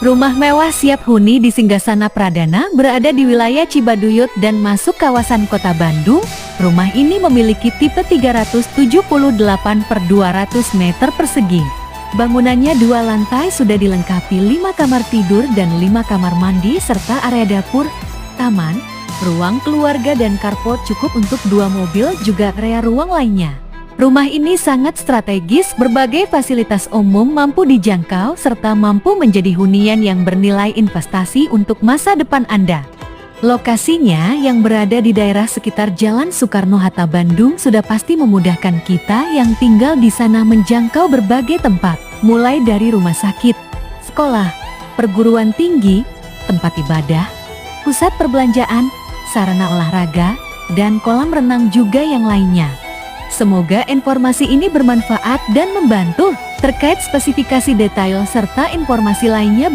Rumah mewah siap huni di Singgasana Pradana berada di wilayah Cibaduyut dan masuk kawasan Kota Bandung. Rumah ini memiliki tipe 378/200 meter persegi. Bangunannya 2 lantai, sudah dilengkapi 5 kamar tidur dan 5 kamar mandi serta area dapur, taman, ruang keluarga dan carport cukup untuk 2 mobil, juga area ruang lainnya. Rumah ini sangat strategis, berbagai fasilitas umum mampu dijangkau serta mampu menjadi hunian yang bernilai investasi untuk masa depan Anda. Lokasinya yang berada di daerah sekitar Jalan Soekarno-Hatta Bandung sudah pasti memudahkan kita yang tinggal di sana menjangkau berbagai tempat, mulai dari rumah sakit, sekolah, perguruan tinggi, tempat ibadah, pusat perbelanjaan, sarana olahraga, dan kolam renang juga yang lainnya. Semoga informasi ini bermanfaat dan membantu. Terkait spesifikasi detail serta informasi lainnya